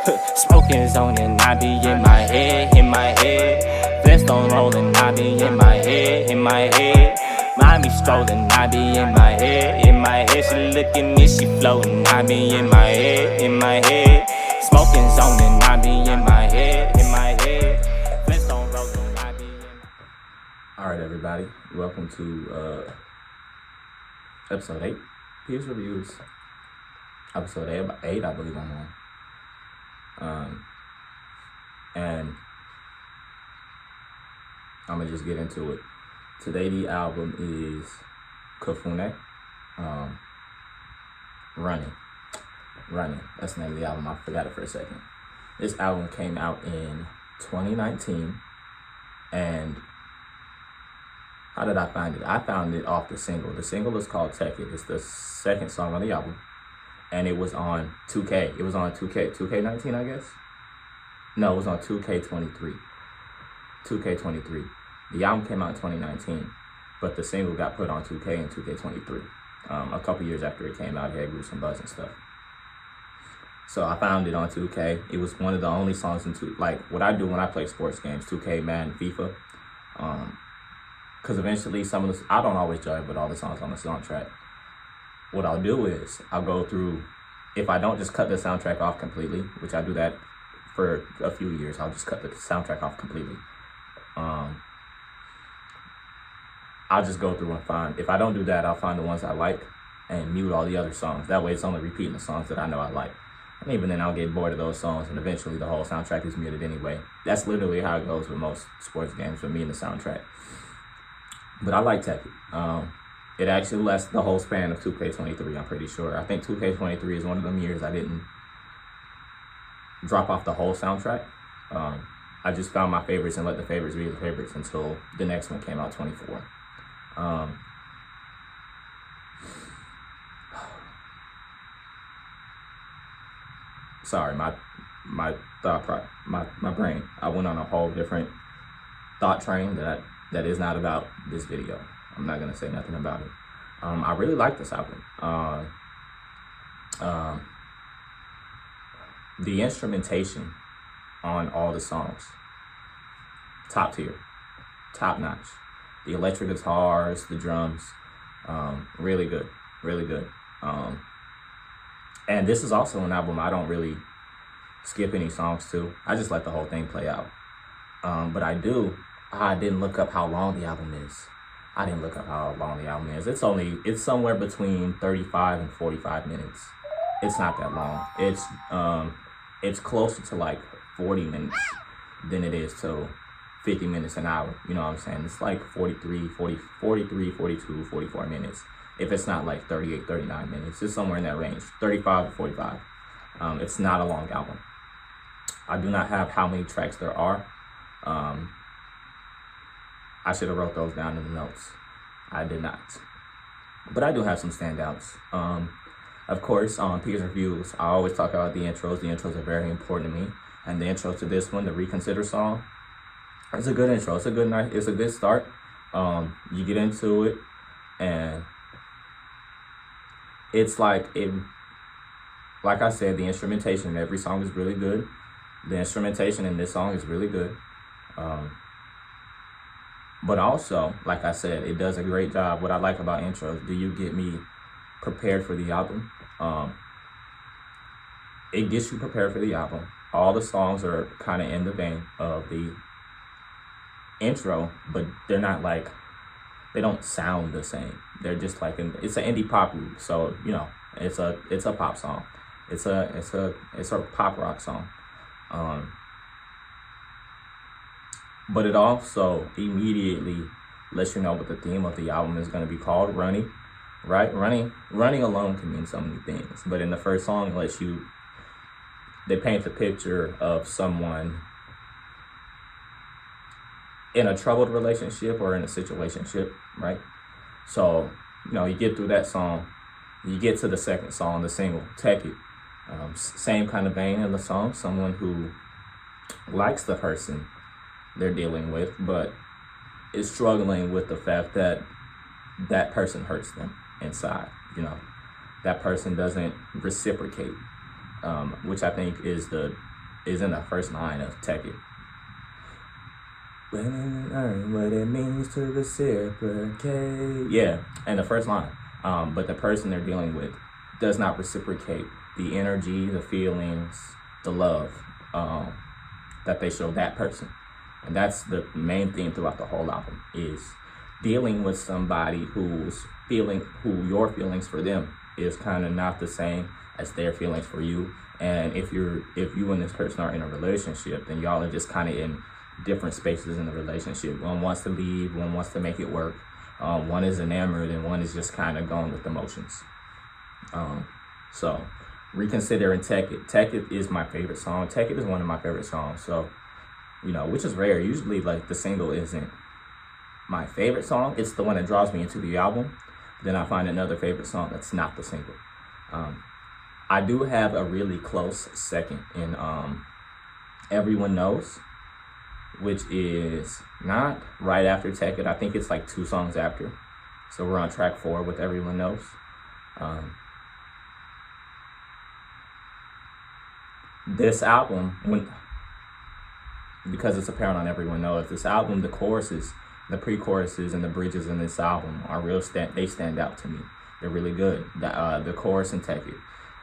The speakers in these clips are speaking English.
Smoking zone and I be in my head, in my head. Flintstone rolling, I be in my head, in my head. Mommy strolling, I be in my head, in my head. She look at me, she floating, I be in my head, in my head. Smoking zone and I be in my head, in my head. Flintstone rolling, I be in my. Alright everybody, welcome to episode 8, Peers Reviews. Episode 8, I believe I'm on. And I'm gonna just get into it. Today the album is Kafune, Running. That's the name of the album. I forgot it for a second. This album came out in 2019, and how did I find it? I found it off the single. The single is called Take It. It's the second song on the album, and it was on 2K. It was on 2K19, I guess. No, it was on 2K23. 2K23. The album came out in 2019, but the single got put on 2K and 2K23. A couple years after it came out, it had some buzz and stuff. So I found it on 2K. It was one of the only songs in like what I do when I play sports games, 2K, Madden, FIFA. Because eventually some of the, I don't always judge, but all the songs on the soundtrack. What I'll do is I'll go through, if I don't just cut the soundtrack off completely, which I do that for a few years, I'll just cut the soundtrack off completely. I'll just go through and find, if I don't do that, I'll find the ones I like and mute all the other songs. That way it's only repeating the songs that I know I like. And even then I'll get bored of those songs and eventually the whole soundtrack is muted anyway. That's literally how it goes with most sports games for me and the soundtrack. But I like Take It. It actually lasts the whole span of 2K23, I'm pretty sure. I think 2K23 is one of them years I didn't drop off the whole soundtrack. I just found my favorites and let the favorites be the favorites until the next one came out, 24. Sorry, my brain. I went on a whole different thought train that is not about this video. I'm not gonna say nothing about it. I really like this album. The instrumentation on all the songs, top tier, top notch. The electric guitars, the drums, really good. And this is also an album I don't really skip any songs to. I just let the whole thing play out. But I didn't look up how long the album is. It's somewhere between 35 and 45 minutes. It's not that long. It's closer to like 40 minutes than it is to 50 minutes an hour. You know what I'm saying? It's like 43, 42, 44 minutes. If it's not like 38, 39 minutes, it's somewhere in that range, 35 to 45. It's not a long album. I do not have how many tracks there are. I should have wrote those down in the notes. I did not. But I do have some standouts. Of course, on Peers Reviews, I always talk about the intros. The intros are very important to me. And the intro to this one, the Reconsider song, it's a good intro. It's a good start. You get into it, and it's like I said, the instrumentation in every song is really good. The instrumentation in this song is really good. But also, like I said, it does a great job. What I like about intros, do you get me prepared for the album? It gets you prepared for the album. All the songs are kind of in the vein of the intro, but they're not like, they don't sound the same. They're just like, it's an indie pop group, so you know, it's a pop song. It's a pop rock song. But it also immediately lets you know what the theme of the album is going to be called, Running, right? Running alone can mean so many things, but in the first song, they paint a picture of someone in a troubled relationship or in a situationship, right? So, you know, you get through that song, you get to the second song, the single, Take It. Same kind of vein in the song, someone who likes the person they're dealing with, but is struggling with the fact that that person hurts them inside. You know, that person doesn't reciprocate, which I think is the is in the first line of Take It. When learn what it means to reciprocate. Yeah, and the first line. But the person they're dealing with does not reciprocate the energy, the feelings, the love that they show that person. And that's the main theme throughout the whole album, is dealing with somebody who your feelings for them is kind of not the same as their feelings for you. And if you and this person are in a relationship, then y'all are just kind of in different spaces in the relationship. One wants to leave, one wants to make it work. One is enamored and one is just kind of going with emotions. So reconsider and Take It. Take It is my favorite song. Take It is one of my favorite songs. So, which is rare. Usually like the single isn't my favorite song. It's the one that draws me into the album. Then I find another favorite song that's not the single. I do have a really close second in Everyone Knows, which is not right after Take It. I think it's like 2 songs after. So we're on track 4 with Everyone Knows. This album, because it's apparent on Everyone Knows, this album, the choruses, the pre-choruses and the bridges in this album are they stand out to me. They're really good. The chorus in Take It,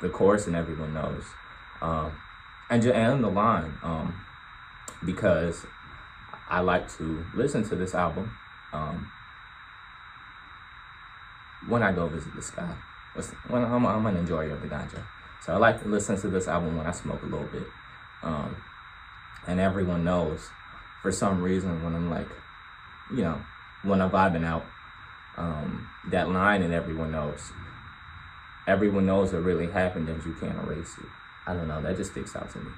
the chorus in Everyone Knows, and the line, because I like to listen to this album when I go visit this guy. When I'm an enjoyer of the ganja. So I like to listen to this album when I smoke a little bit. And Everyone Knows, for some reason, when I'm like, when I'm vibing out, that line in Everyone Knows what really happened and you can't erase it. I don't know, that just sticks out to me.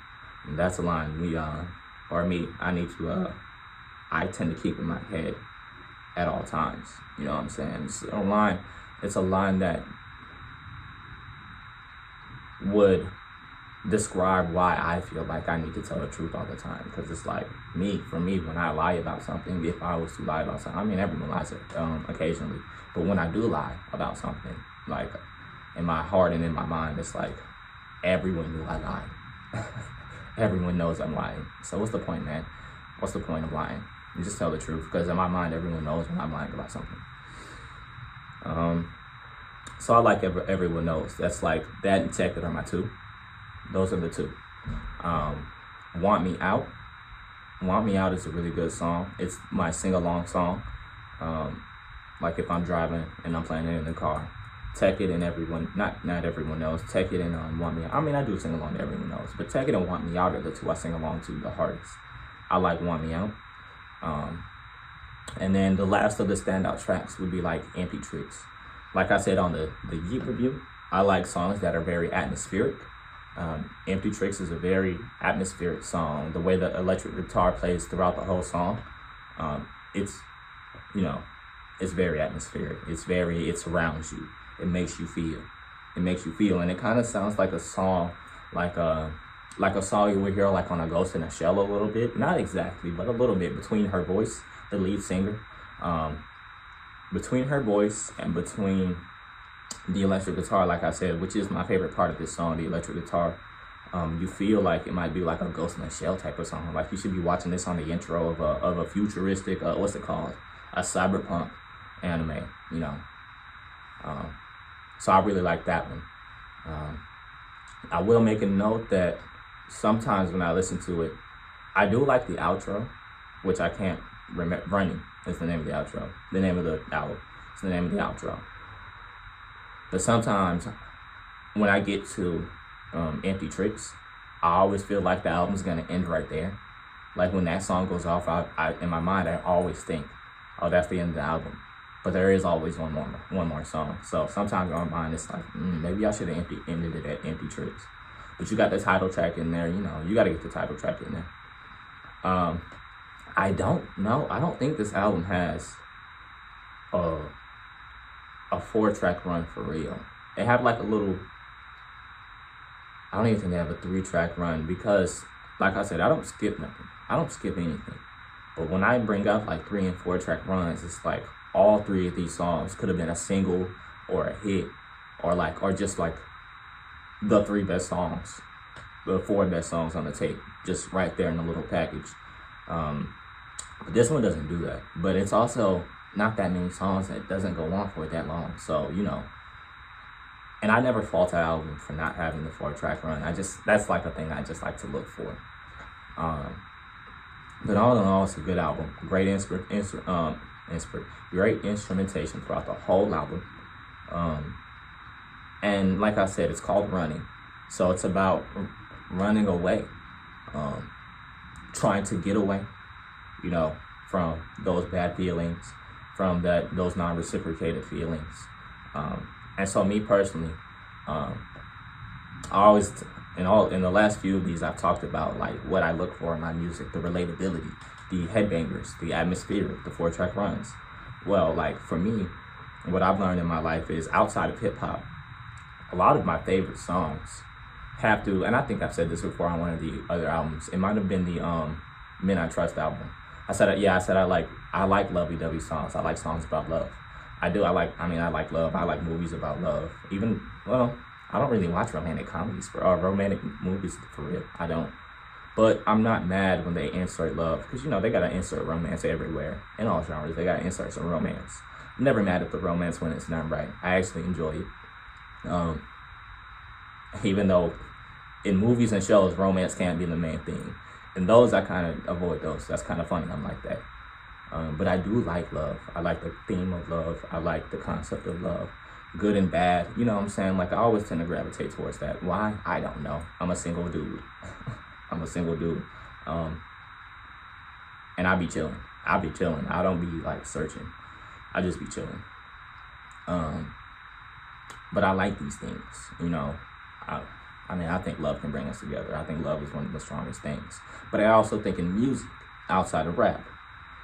And that's a line I tend to keep in my head at all times. You know what I'm saying? It's a line that would describe why I feel like I need to tell the truth all the time. Because it's like, for me, when I lie about something, if I was to lie about something, I mean, everyone lies occasionally. But when I do lie about something, like, in my heart and in my mind, it's like, everyone knew I lied. Everyone knows I'm lying. So what's the point, man? What's the point of lying? You just tell the truth, because in my mind, everyone knows when I'm lying about something. So I like Everyone Knows. That's like, that and Take It are my 2. Those are the 2. Want Me Out. Want Me Out is a really good song. It's my sing-along song. Like if I'm driving and I'm playing it in the car. Take It and not Everyone Knows. Take It and Want Me Out. I mean, I do sing along to Everyone Knows, but Take It and Want Me Out are the 2 I sing along to the hardest. I like Want Me Out. And then the last of the standout tracks would be like Empty Tricks. Like I said on the Yeet review, I like songs that are very atmospheric. Empty Tricks is a very atmospheric song. The way the electric guitar plays throughout the whole song, it's very atmospheric. It surrounds you. It makes you feel. And it kind of sounds like a song, like a song you would hear like on a Ghost in a Shell a little bit. Not exactly, but a little bit, between her voice, the lead singer, between her voice and between the electric guitar, like I said, which is my favorite part of this song, the electric guitar. You feel like it might be like a Ghost in a Shell type of song. Like you should be watching this on the intro of a futuristic, what's it called? A cyberpunk anime, So I really like that one. I will make a note that sometimes when I listen to it, I do like the outro, which I can't remember. Running is the name of the outro. The name of the album. It's the name of the outro. But sometimes when I get to Empty Tricks, I always feel like the album's gonna end right there. Like when that song goes off, I in my mind I always think, oh, that's the end of the album. But there is always one more song. So sometimes in my mind it's like, maybe I should have ended it at Empty Tricks. But you got the title track in there, you got to get the title track in there. I don't know. I don't think this album has a 4-track run for real. They have like a little, I don't even think they have a 3-track run because, like I said, I don't skip nothing. I don't skip anything. But when I bring up like 3 and 4-track runs, it's like all 3 of these songs could have been a single or a hit or just like the 3 best songs the 4 best songs on the tape, just right there in a little package. But this one doesn't do that. But it's also not that many songs that doesn't go on for that long. So, and I never fault an album for not having the 4-track run. That's like a thing I just like to look for. But all in all, it's a good album. Great great instrumentation throughout the whole album. And like I said, it's called Running. So it's about running away, trying to get away, from those bad feelings, from those non-reciprocated feelings. And so me personally, I always, in the last few of these, I've talked about like what I look for in my music, the relatability, the headbangers, the atmosphere, the 4-track runs. Well, like for me, what I've learned in my life is outside of hip hop, a lot of my favorite songs have to, and I think I've said this before on one of the other albums. It might have been the Men I Trust album. I said I like lovey-dovey songs. I like songs about love. I like love. I like movies about love. I don't really watch romantic comedies romantic movies for real. I don't. But I'm not mad when they insert love, because they gotta insert romance everywhere in all genres. They gotta insert some romance. I'm never mad at the romance when it's done right. I actually enjoy it. Even though in movies and shows romance can't be the main thing, and those I kind of avoid those. That's kind of funny. I'm like that. But I do like love. I like the theme of love. I like the concept of love, good and bad. You know what I'm saying? Like I always tend to gravitate towards that. Why? I don't know. I'm a single dude. And I be chilling. I don't be like searching. I just be chilling. But I like these things. I think love can bring us together. I think love is one of the strongest things. But I also think in music, outside of rap,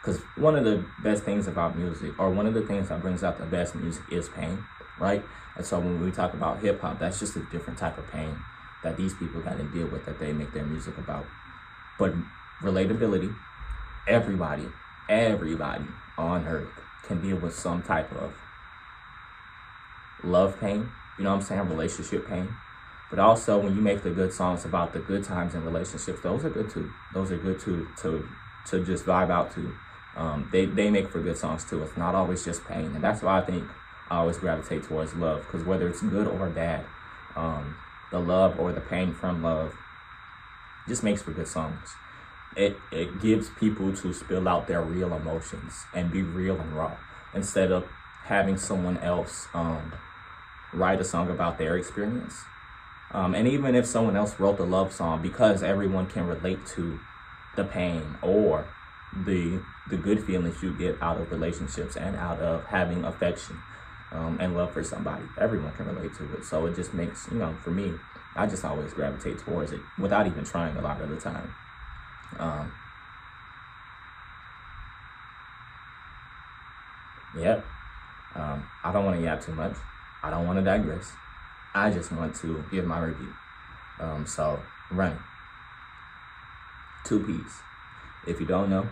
because one of the best things about music, or one of the things that brings out the best music, is pain, right? And so when we talk about hip hop, that's just a different type of pain that these people got to deal with, that they make their music about. But relatability, everybody on earth can deal with some type of love pain, relationship pain. But also when you make the good songs about the good times in relationships, those are good too. Those are good too, to just vibe out to. They make for good songs too. It's not always just pain. And that's why I think I always gravitate towards love, because whether it's good or bad, the love or the pain from love just makes for good songs. It gives people to spill out their real emotions and be real and raw, instead of having someone else write a song about their experience. And even if someone else wrote the love song, because everyone can relate to the pain or the good feelings you get out of relationships and out of having affection and love for somebody, everyone can relate to it. So it just makes, for me, I just always gravitate towards it without even trying a lot of the time. I don't want to yap too much. I don't want to digress. I just want to give my review. So, Running. 2 Ps. If you don't know,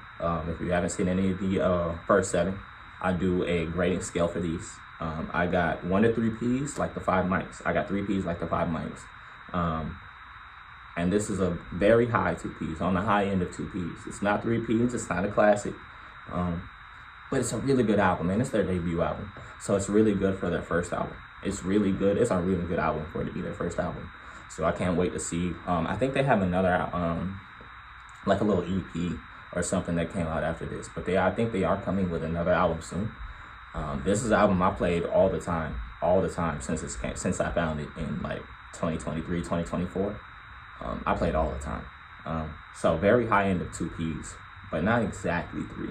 if you haven't seen any of the first 7, I do a grading scale for these. I got 1 to 3 Ps, like the 5 mics. I got 3 Ps, like the 5 mics. And this is a very high 2 Ps, on the high end of 2 Ps. It's not 3 Ps, it's not a classic. But it's a really good album, and it's their debut album. So it's really good for their first album. It's really good. It's a really good album for it to be their first album. So I can't wait to see. I think they have another, like a little EP or something that came out after this. But I think they are coming with another album soon. This is an album I played all the time since I found it in like 2023, 2024. I played all the time. So very high end of 2 Ps, but not exactly 3.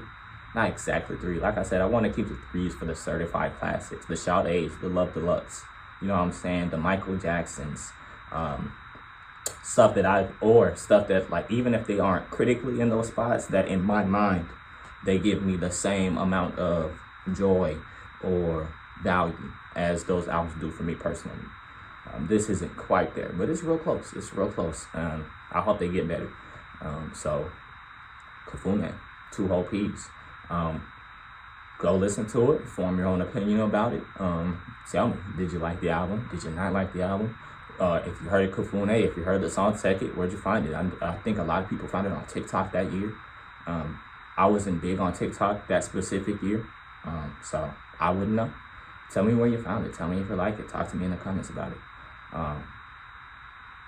Not exactly 3. Like I said, I want to keep the 3s for the certified classics, the Sade's, the Love Deluxe. You know what I'm saying? The Michael Jacksons, stuff that like, even if they aren't critically in those spots, that in my mind, they give me the same amount of joy or value as those albums do for me personally. This isn't quite there, but it's real close. It's real close. I hope they get better. So, Kafune, 2 whole Ps. Go listen to it, form your own opinion about it. Tell me, did you like the album? Did you not like the album? If you heard of Kafune, if you heard the song Tech It, where'd you find it? I think a lot of people found it on TikTok that year. I wasn't big on TikTok that specific year, so I wouldn't know. Tell me where you found it. Tell me if you like it. Talk to me in the comments about it.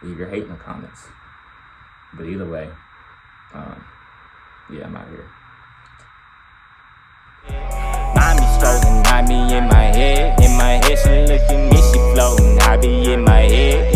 Leave your hate in the comments. But either way, yeah, I'm out here. Mommy strolling, I be in my head, she look at me, she floating, I be in my head.